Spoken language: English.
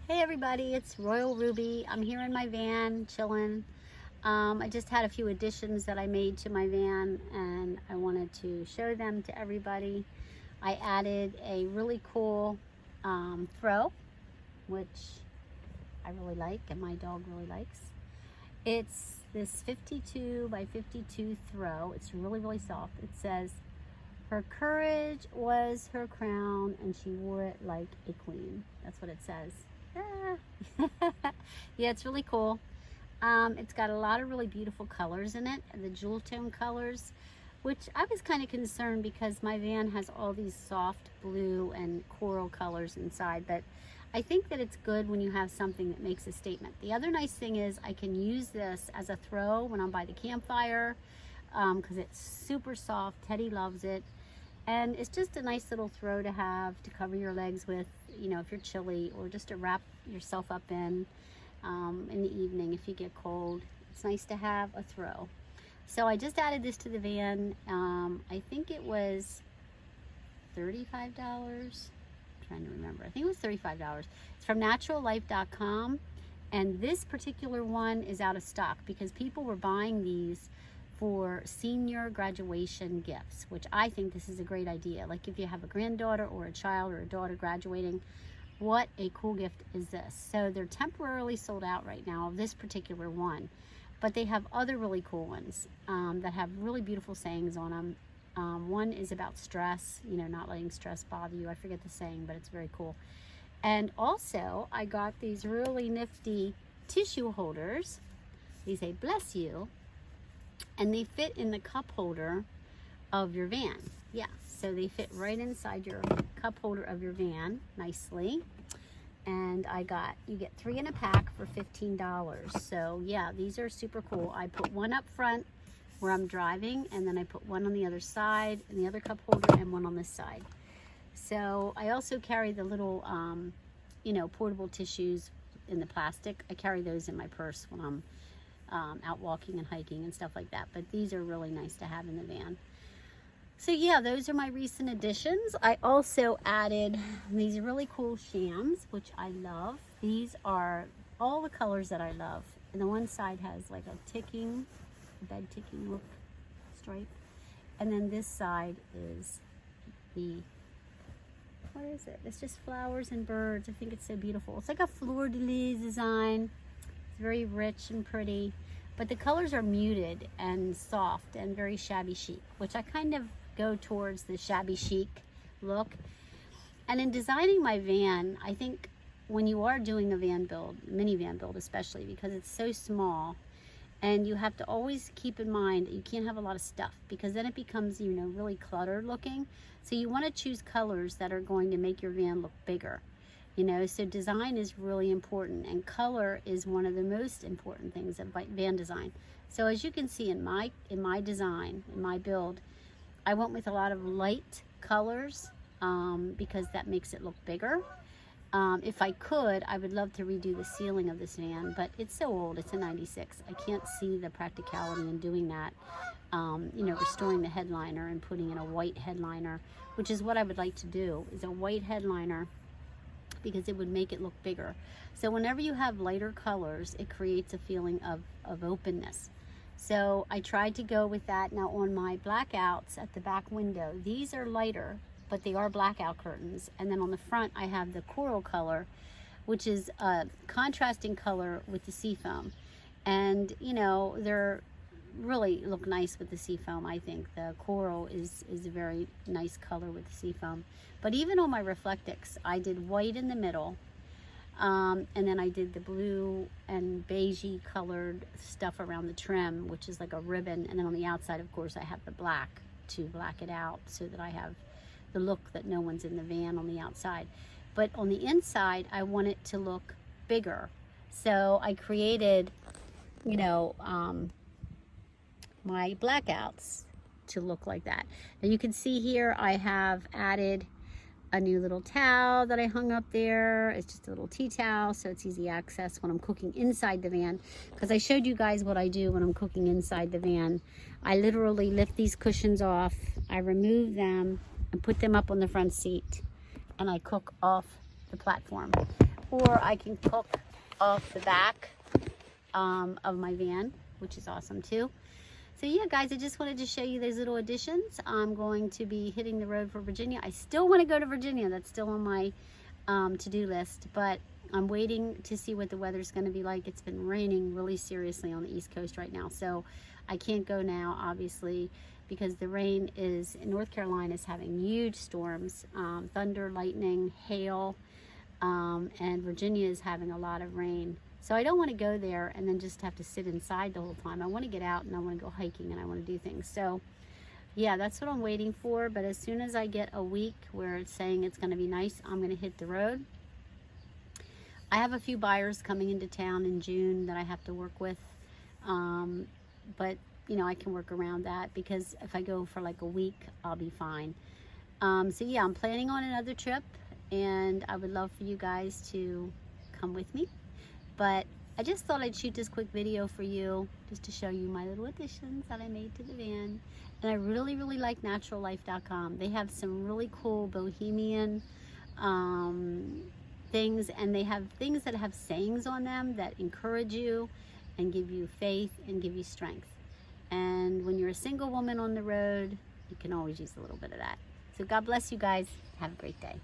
Hey everybody, it's Royal Ruby. I'm here in my van, chilling. I just had a few additions that I made to my van and I wanted to show them to everybody. I added a really cool throw, which I really like and my dog really likes. It's this 52 by 52 throw. It's really, really soft. It says, "Her courage was her crown and she wore it like a queen." That's what it says. Yeah, it's really cool. It's got a lot of really beautiful colors in it, the jewel tone colors, which I was kind of concerned because my van has all these soft blue and coral colors inside, but I think that it's good when you have something that makes a statement. The other nice thing is I can use this as a throw when I'm by the campfire because it's super soft. Teddy loves it. And it's just a nice little throw to have to cover your legs with, you know, if you're chilly, or just to wrap yourself up in the evening if you get cold. It's nice to have a throw. So I just added this to the van. I think it was $35. I'm trying to remember. I think it was $35. It's from naturallife.com. And this particular one is out of stock because people were buying these for senior graduation gifts, which I think this is a great idea. Like if you have a granddaughter or a child or a daughter graduating, what a cool gift is this. So they're temporarily sold out right now of this particular one, but they have other really cool ones that have really beautiful sayings on them. One is about stress, you know, not letting stress bother you. I forget the saying, but it's very cool. And also I got these really nifty tissue holders. These say "bless you," and they fit in the cup holder of your van. Yeah, so they fit right inside your cup holder of your van nicely. And you get 3 in a pack for $15. So yeah, these are super cool. I put one up front where I'm driving, and then I put one on the other side and the other cup holder, and one on this side. So I also carry the little, you know, portable tissues in the plastic. I carry those in my purse when I'm out walking and hiking and stuff like that, but these are really nice to have in the van. So yeah, those are my recent additions. I also added these really cool shams, which I love. These are all the colors that I love, and the one side has like a bed ticking look stripe, and then this side is what is it? It's just flowers and birds. I think it's so beautiful. It's like a fleur-de-lis design. It's very rich and pretty, but the colors are muted and soft and very shabby chic, which I kind of go towards the shabby chic look. And in designing my van, I think when you are doing a van build, minivan build especially, because it's so small, and you have to always keep in mind that you can't have a lot of stuff because then it becomes, you know, really cluttered looking. So you want to choose colors that are going to make your van look bigger. You know, so design is really important, and color is one of the most important things of van design. So as you can see in my design, in my build, I went with a lot of light colors because that makes it look bigger. If I could, I would love to redo the ceiling of this van, but it's so old. It's a 96. I can't see the practicality in doing that. You know, restoring the headliner and putting in a white headliner, which is what I would like to do, is a white headliner, because it would make it look bigger. So whenever you have lighter colors, it creates a feeling of openness. So I tried to go with that. Now on my blackouts at the back window, these are lighter, but they are blackout curtains. And then on the front, I have the coral color, which is a contrasting color with the seafoam. And you know, they're really look nice with the seafoam. I think the coral is a very nice color with the seafoam. But even on my Reflectix, I did white in the middle, and then I did the blue and beigey colored stuff around the trim, which is like a ribbon. And then on the outside, of course, I have the black to black it out so that I have the look that no one's in the van on the outside. But on the inside, I want it to look bigger. So I created, you know, my blackouts to look like that. Now you can see here I have added a new little towel that I hung up there. It's just a little tea towel, so it's easy access when I'm cooking inside the van, because I showed you guys what I do when I'm cooking inside the van. I literally lift these cushions off, I remove them and put them up on the front seat, and I cook off the platform. or I can cook off the back of my van, which is awesome too. So yeah, guys, I just wanted to show you those little additions. I'm going to be hitting the road for Virginia. I still want to go to Virginia. That's still on my to-do list, but I'm waiting to see what the weather's going to be like. It's been raining really seriously on the East Coast right now, so I can't go now, obviously, because the rain is, in North Carolina is having huge storms, thunder, lightning, hail, and Virginia is having a lot of rain. So I don't want to go there and then just have to sit inside the whole time. I want to get out and I want to go hiking and I want to do things. So yeah, that's what I'm waiting for. But as soon as I get a week where it's saying it's going to be nice, I'm going to hit the road. I have a few buyers coming into town in June that I have to work with. But you know, I can work around that because if I go for like a week, I'll be fine. So yeah, I'm planning on another trip and I would love for you guys to come with me. But I just thought I'd shoot this quick video for you just to show you my little additions that I made to the van. And I really, really like naturallife.com. They have some really cool bohemian things, and they have things that have sayings on them that encourage you and give you faith and give you strength. And when you're a single woman on the road, you can always use a little bit of that. So God bless you guys. Have a great day.